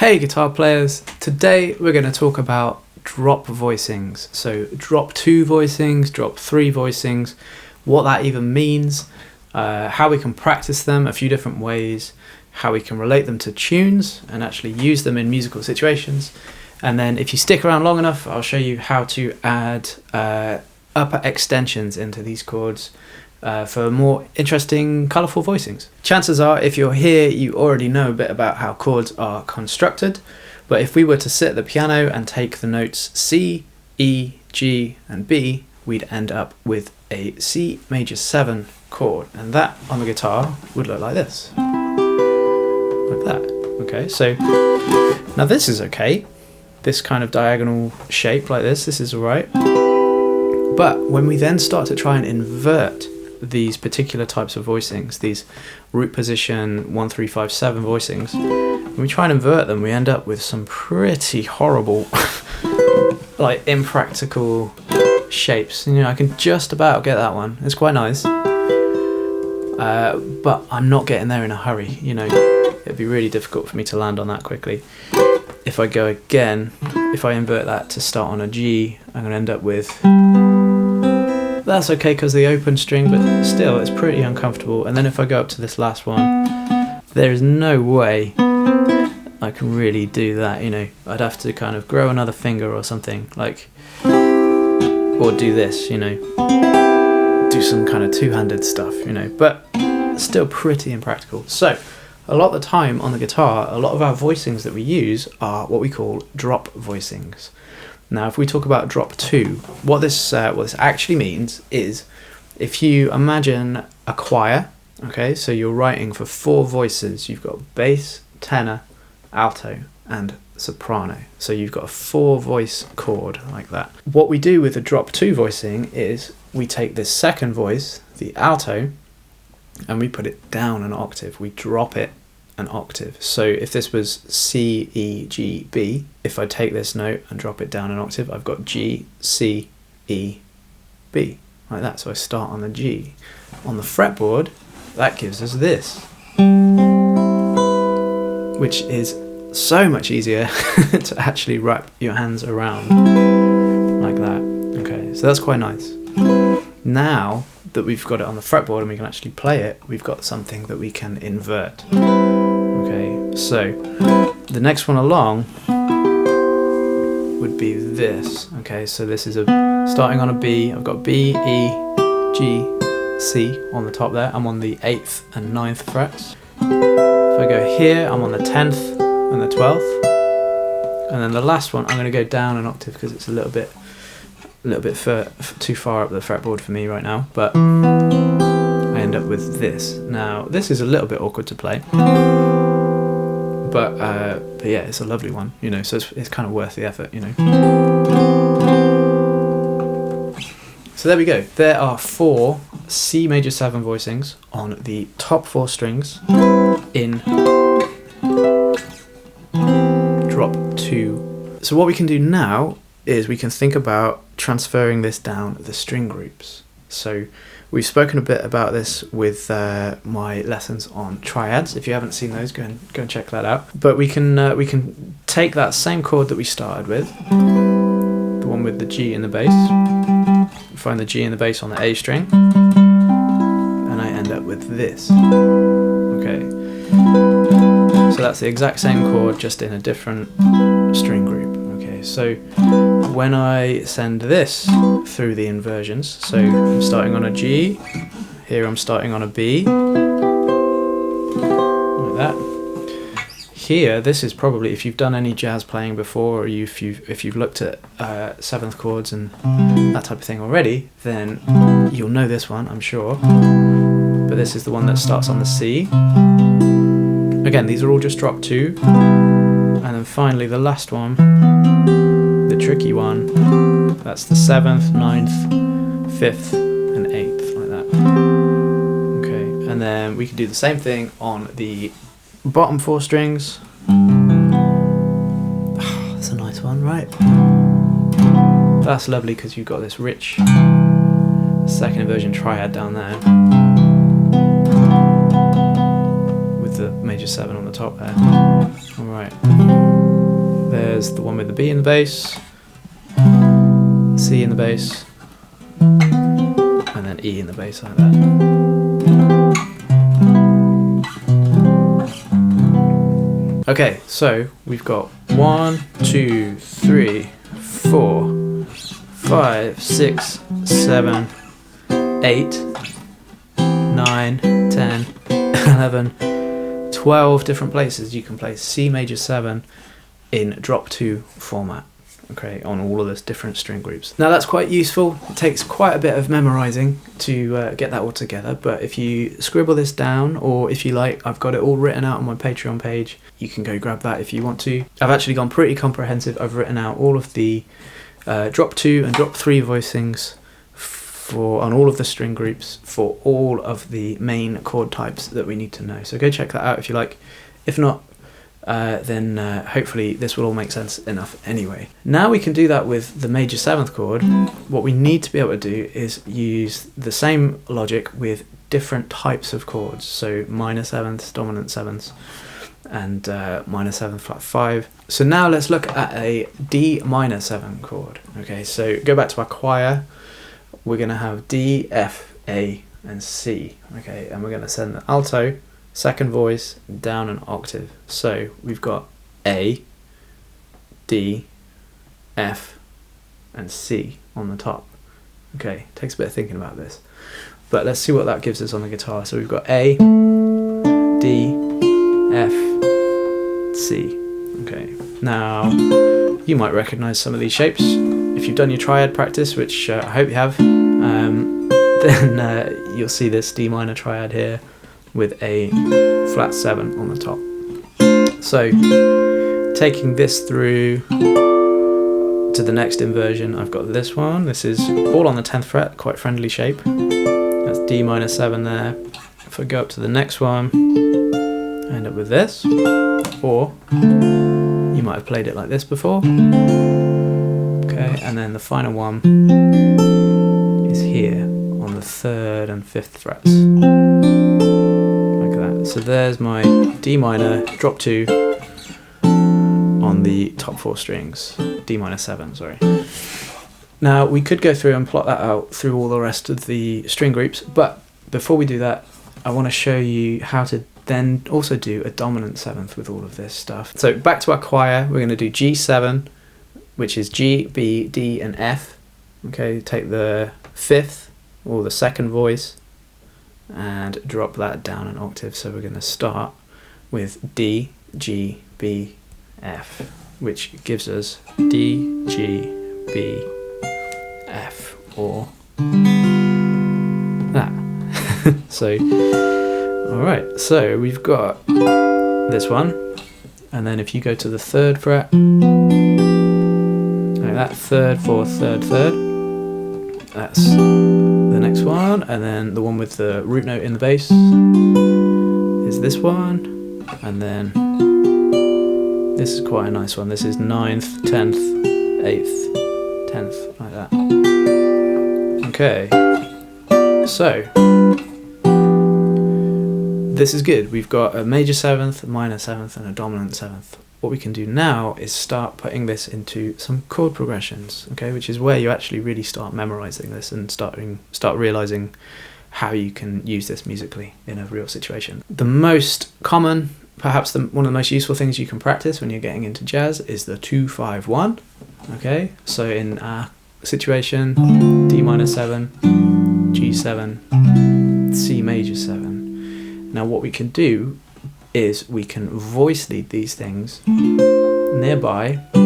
Hey guitar players, today we're going to talk about drop voicings. So drop 2 voicings, drop 3 voicings, what that even means, how we can practice them a few different ways, how we can relate them to tunes and actually use them in musical situations. And then if you stick around long enough, I'll show you how to add upper extensions into these chords for more interesting, colourful voicings. Chances are, if you're here, you already know a bit about how chords are constructed, but if we were to sit at the piano and take the notes C, E, G and B, we'd end up with a C major 7 chord, and that on the guitar would look like this. Like that. Okay, so now this is okay. This kind of diagonal shape like this is alright. But when we then start to try and invert these particular types of voicings, these root position 1, 3, 5, 7 voicings, when we try and invert them, we end up with some pretty horrible, like impractical shapes. You know, I can just about get that one. It's quite nice. But I'm not getting there in a hurry, you know. It'd be really difficult for me to land on that quickly. If I go again, if I invert that to start on a G, I'm going to end up with... That's okay because the open string, but still it's pretty uncomfortable. And then if I go up to this last one, there is no way I can really do that, you know. I'd have to kind of grow another finger or something, like, or do this, you know, do some kind of two-handed stuff, you know, but still pretty impractical. So a lot of the time on the guitar, a lot of our voicings that we use are what we call drop voicings. Now, if we talk about drop 2, what this actually means is, if you imagine a choir, okay, so you're writing for 4 voices, you've got bass, tenor, alto, and soprano. So you've got a 4-voice chord like that. What we do with the drop 2 voicing is we take this second voice, the alto, and we put it down an octave. We drop it an octave. So if this was C, E, G, B, if I take this note and drop it down an octave, I've got G, C, E, B, like that. So I start on the G. On the fretboard, that gives us this, which is so much easier to actually wrap your hands around like that. Okay, so that's quite nice. Now that we've got it on the fretboard and we can actually play it, we've got something that we can invert. Okay, so the next one along would be this. Okay, so this is starting on a B. I've got B, E, G, C on the top there. I'm on the 8th and 9th frets. If I go here, I'm on the 10th and the 12th. And then the last one, I'm going to go down an octave because it's a little bit too far up the fretboard for me right now, but I end up with this. Now this is a little bit awkward to play, but yeah, it's a lovely one, you know, so it's kind of worth the effort, you know. So there we go. There are 4 C major 7 voicings on the top 4 strings in drop 2. So what we can do now is we can think about transferring this down the string groups. So we've spoken a bit about this with my lessons on triads. If you haven't seen those, go and check that out. But we can take that same chord that we started with, the one with the G in the bass, find the G in the bass on the A string, and I end up with this. Okay, so that's the exact same chord, just in a different string group. Okay, so when I send this through the inversions, so I'm starting on a G, here I'm starting on a B, like that. Here, this is probably, if you've done any jazz playing before, or if you've looked at 7th chords and that type of thing already, then you'll know this one, I'm sure. But this is the one that starts on the C. Again, these are all just drop 2. And then finally the last one, the tricky one, that's the 7th, 9th, 5th and 8th, like that. Okay, and then we can do the same thing on the bottom 4 strings. Oh, that's a nice one, right? That's lovely because you've got this rich second inversion triad down there with the major 7 on the top there. Alright. there's the one with the B in the bass, C in the bass, and then E in the bass like that. Okay, so we've got 1, 2, 3, 4, 5, 6, 7, 8, 9, 10, 11, 12 different places you can play C major 7 in drop 2 format, okay, on all of those different string groups. Now that's quite useful. It takes quite a bit of memorizing to get that all together, but if you scribble this down, or if you like, I've got it all written out on my Patreon page. You can go grab that if you want to. I've actually gone pretty comprehensive. I've written out all of the drop 2 and drop 3 voicings on all of the string groups for all of the main chord types that we need to know. So go check that out if you like. If not, then hopefully this will all make sense enough anyway. Now we can do that with the major 7th chord. What we need to be able to do is use the same logic with different types of chords. So minor 7ths, dominant 7ths, and minor 7th flat 5. So now let's look at a D minor 7 chord. Okay, so go back to our choir. We're going to have D, F, A, and C. Okay, and we're going to send the alto, second voice, down an octave. So we've got A, D, F, and C on the top. Okay, takes a bit of thinking about this, but let's see what that gives us on the guitar. So we've got A, D, F, C. Okay, now you might recognize some of these shapes. If you've done your triad practice, which I hope you have, then you'll see this D minor triad here with a flat 7 on the top. So taking this through to the next inversion, I've got this one. This is all on the 10th fret, quite friendly shape. That's D minor 7 there. If I go up to the next one, I end up with this, or you might have played it like this before. Okay, and then the final one is here on the 3rd and 5th frets, like that. So there's my D minor drop 2 on the top 4 strings, D minor 7, sorry. Now we could go through and plot that out through all the rest of the string groups, but before we do that, I want to show you how to then also do a dominant 7th with all of this stuff. So back to our choir, we're going to do G7, which is G, B, D, and F. Okay, take the 5th or the second voice and drop that down an octave. So we're going to start with D, G, B, F, which gives us D, G, B, F, or that. So, alright, so we've got this one, and then if you go to the 3rd fret, like that, 3rd, 4th, 3rd, 3rd, that's the next one, and then the one with the root note in the bass is this one, and then this is quite a nice one. This is 9th, 10th, 8th, 10th, like that. Okay, so this is good. We've got a major 7th, a minor 7th, and a dominant 7th. What we can do now is start putting this into some chord progressions, okay, which is where you actually really start memorizing this and start realizing how you can use this musically in a real situation. The most common, perhaps one of the most useful things you can practice when you're getting into jazz is the 2-5-1. Okay, so in our situation, D minor 7, G7, C major 7. Now what we can do is we can voice lead these things nearby, so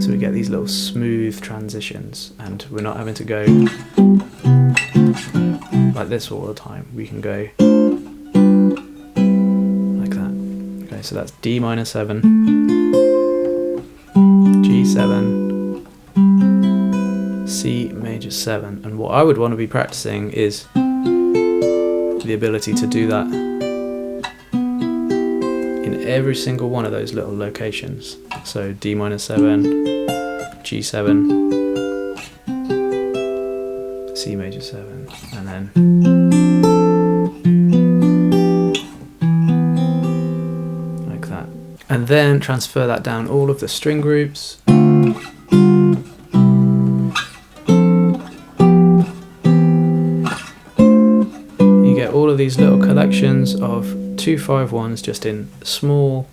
we get these little smooth transitions, and we're not having to go like this all the time. We can go like that. Okay, so that's D minor 7, G7, C major 7, and what I would want to be practicing is the ability to do that in every single one of those little locations. So D minor 7, G7, C major 7, and then like that. And then transfer that down all of the string groups. You get all of these little collections of 2-5-1s just in small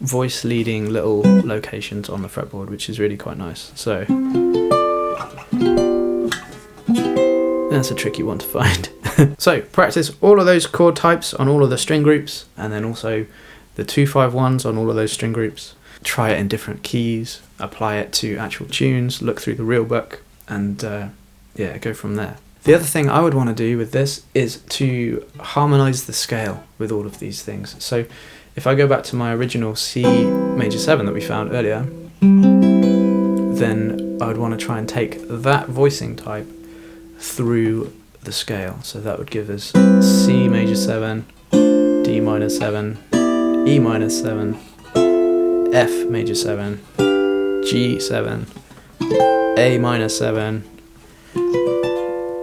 voice leading little locations on the fretboard, which is really quite nice. So that's a tricky one to find. So practice all of those chord types on all of the string groups, and then also the 2-5-1s on all of those string groups. Try it in different keys, apply it to actual tunes, look through the real book, and yeah, go from there. The other thing I would want to do with this is to harmonize the scale with all of these things. So if I go back to my original C major 7 that we found earlier, then I would want to try and take that voicing type through the scale. So that would give us C major 7, D minor 7, E minor 7, F major 7, G 7, A minor 7,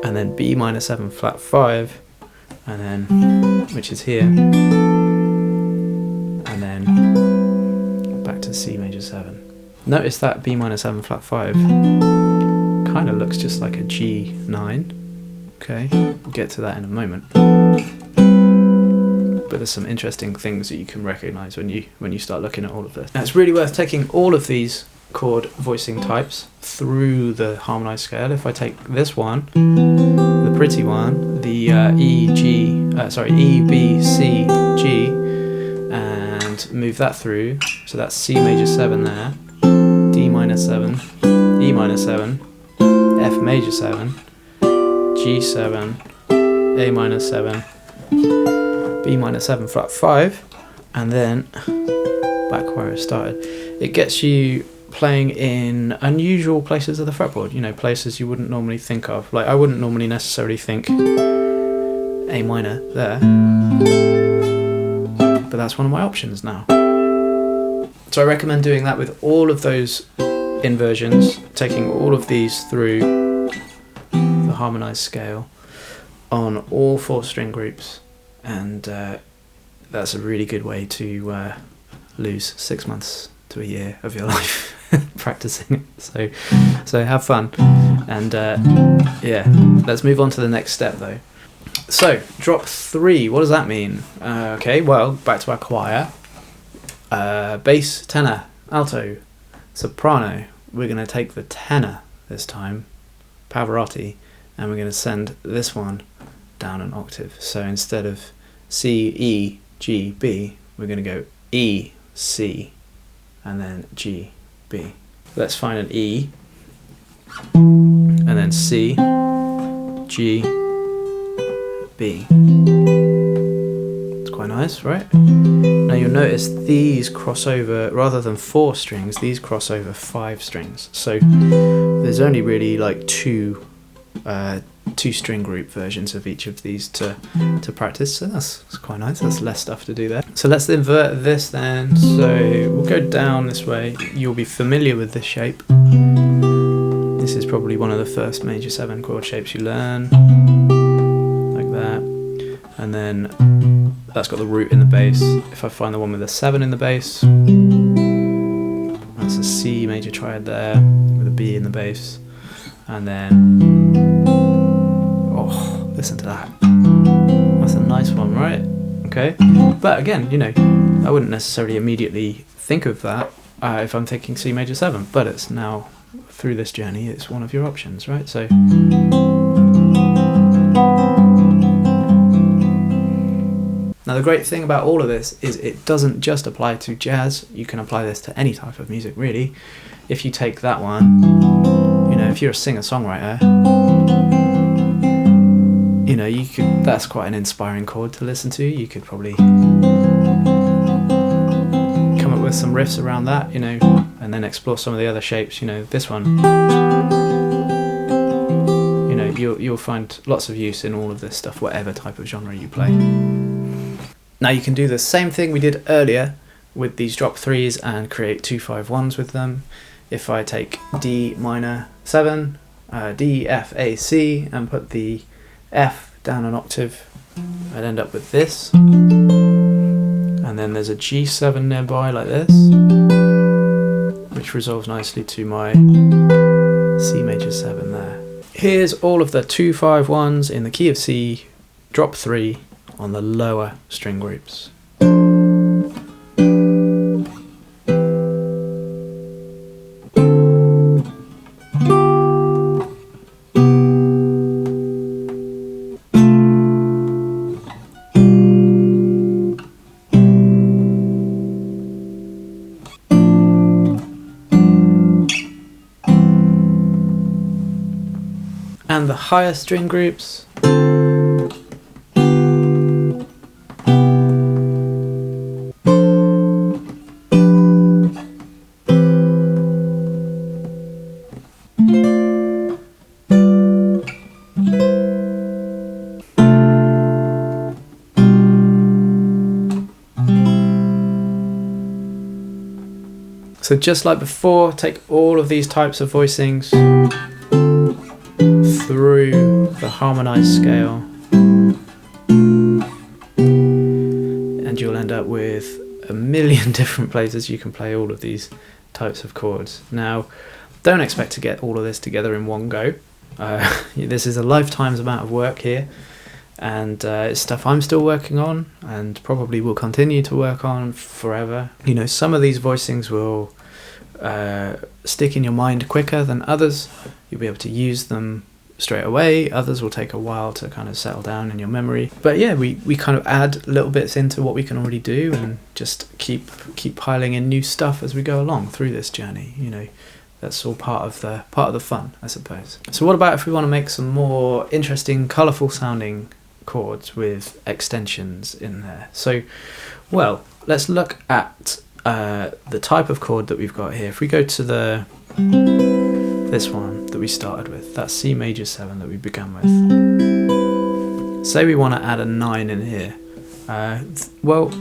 and then B minor 7 flat 5, and then, which is here, and then back to C major 7. Notice that B minor 7 flat 5 kind of looks just like a G9. Okay, we'll get to that in a moment. But there's some interesting things that you can recognize when you start looking at all of this. Now it's really worth taking all of these chord voicing types through the harmonized scale. If I take this one, the pretty one, the E, B, C, G, and move that through, so that's C major 7 there, D minor 7, E minor 7, F major 7, G7, A minor 7, B minor 7 flat 5, and then back where I started. It gets you playing in unusual places of the fretboard, you know, places you wouldn't normally think of. Like I wouldn't normally necessarily think A minor there, but that's one of my options now. So I recommend doing that with all of those inversions, taking all of these through the harmonized scale on all 4 string groups, and that's a really good way to lose 6 months to a year of your life practicing it. So have fun, and yeah, let's move on to the next step though. So drop 3, what does that mean? Okay, well, back to our choir. Bass, tenor, alto, soprano. We're going to take the tenor this time, Pavarotti, and we're going to send this one down an octave. So instead of C, E, G, B, we're going to go E, C, and then G, B. Let's find an E, and then C, G, B. It's quite nice, right? Now you'll notice these cross over, rather than 4 strings, these cross over 5 strings. So there's only really like two string group versions of each of these to practice, so that's quite nice. That's less stuff to do there. So let's invert this then. So we'll go down this way. You'll be familiar with this shape. This is probably one of the first major 7 chord shapes you learn, like that. And then that's got the root in the bass. If I find the one with a 7 in the bass, that's a C major triad there with a B in the bass, and then oh, listen to that. That's a nice one, right? Okay, but again, you know, I wouldn't necessarily immediately think of that if I'm thinking C major 7, but it's now through this journey, it's one of your options, right? So now the great thing about all of this is it doesn't just apply to jazz. You can apply this to any type of music, really. If you take that one, you know, if you're a singer-songwriter, you know, you could, that's quite an inspiring chord to listen to. You could probably come up with some riffs around that, you know, and then explore some of the other shapes. You know, this one, you know, you'll find lots of use in all of this stuff, whatever type of genre you play. Now you can do the same thing we did earlier with these drop 3s and create 2-5-1s with them. If I take D minor 7, D, F, A, C, and put the F down an octave, I'd end up with this. And and then there's a G7 nearby like this, which resolves nicely to my C major 7 there. Here's all of the 2, 5, 1s in the key of C, drop 3 on the lower string groups. And the higher string groups, so just like before, take all of these types of voicings through the harmonized scale, and you'll end up with a million different places you can play all of these types of chords. Now, don't expect to get all of this together in one go. This is a lifetime's amount of work here, and it's stuff I'm still working on and probably will continue to work on forever. You know, some of these voicings will stick in your mind quicker than others. You'll be able to use them straight away. Others will take a while to kind of settle down in your memory. But yeah, we kind of add little bits into what we can already do and just keep piling in new stuff as we go along through this journey. You know, that's all part of the fun, I suppose. So what about if we want to make some more interesting, colourful sounding chords with extensions in there? So, well, let's look at the type of chord that we've got here. If we go to this one that we started with, that C major 7 that we began with. Say we want to add a 9 in here. Well,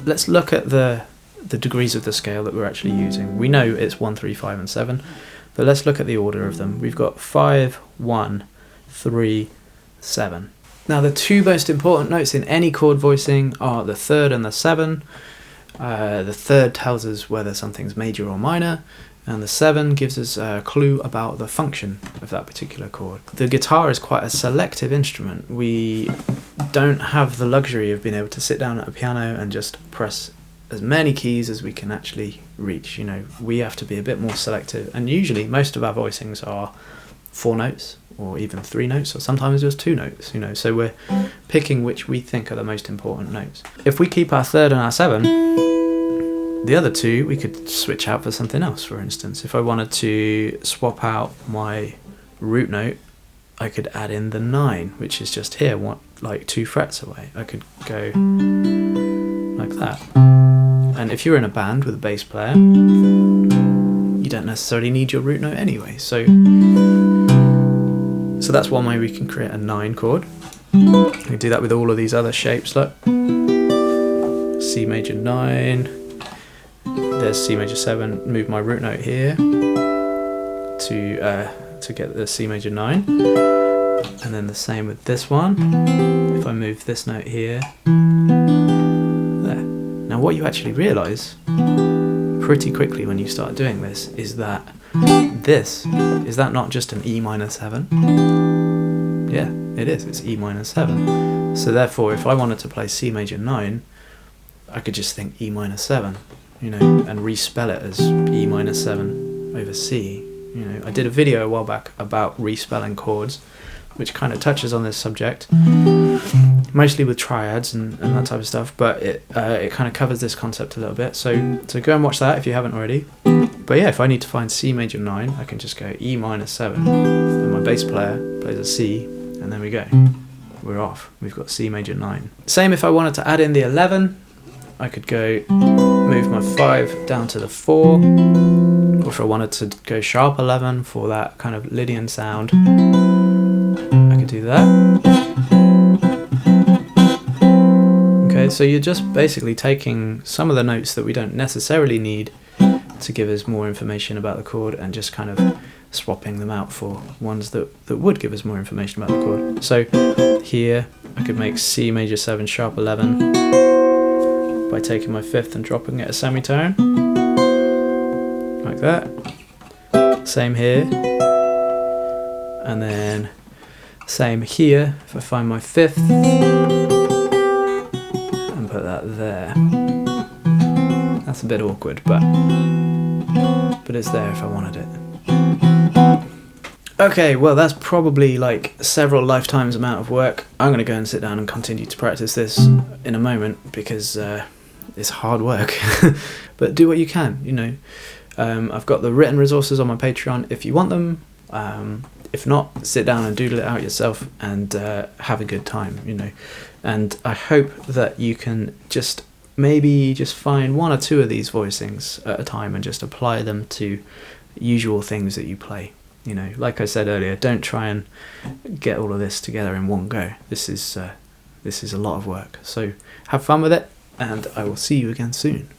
let's look at the degrees of the scale that we're actually using. We know it's 1, 3, 5 and 7, but let's look at the order of them. We've got 5, 1, 3, 7. Now the two most important notes in any chord voicing are the third and the 7. The third tells us whether something's major or minor, and the 7 gives us a clue about the function of that particular chord. The guitar is quite a selective instrument. We don't have the luxury of being able to sit down at a piano and just press as many keys as we can actually reach. You know, we have to be a bit more selective, and usually most of our voicings are 4 notes or even 3 notes, or sometimes just 2 notes, you know, so we're picking which we think are the most important notes. If we keep our third and our 7, the other 2 we could switch out for something else. For instance, if I wanted to swap out my root note, I could add in the 9, which is just here, like 2 frets away. I could go like that. And if you're in a band with a bass player, you don't necessarily need your root note anyway. So that's one way we can create a 9 chord. We can do that with all of these other shapes. Look, C major 9. There's C major 7. Move my root note here to get the C major 9, and then the same with this one. If I move this note here, there. Now, what you actually realise pretty quickly when you start doing this is that that not just an E minor 7? Yeah, it is. It's E minor 7. So therefore, if I wanted to play C major 9, I could just think E minor 7. You know, and respell it as E minor 7 over C. You know, I did a video a while back about respelling chords, which kind of touches on this subject, mostly with triads and that type of stuff, but it kind of covers this concept a little bit. So go and watch that if you haven't already. But yeah, if I need to find C major 9, I can just go E minor 7, and my bass player plays a C, and there we go. We're off. We've got C major 9. Same if I wanted to add in the 11. I could go move my 5 down to the 4, or if I wanted to go sharp 11 for that kind of Lydian sound, I could do that. Okay, so you're just basically taking some of the notes that we don't necessarily need to give us more information about the chord and just kind of swapping them out for ones that would give us more information about the chord. So here I could make C major 7 sharp 11, by taking my fifth and dropping it a semitone, like that. Same here, and then same here if I find my fifth and put that there. That's a bit awkward, but it's there if I wanted it. Okay, well that's probably like several lifetimes amount of work. I'm going to go and sit down and continue to practice this in a moment because it's hard work. But do what you can, you know. I've got the written resources on my Patreon if you want them. If not, sit down and doodle it out yourself and have a good time, you know. And I hope that you can maybe just find one or two of these voicings at a time and just apply them to usual things that you play. You know, like I said earlier, don't try and get all of this together in one go. This is a lot of work. So have fun with it, and I will see you again soon.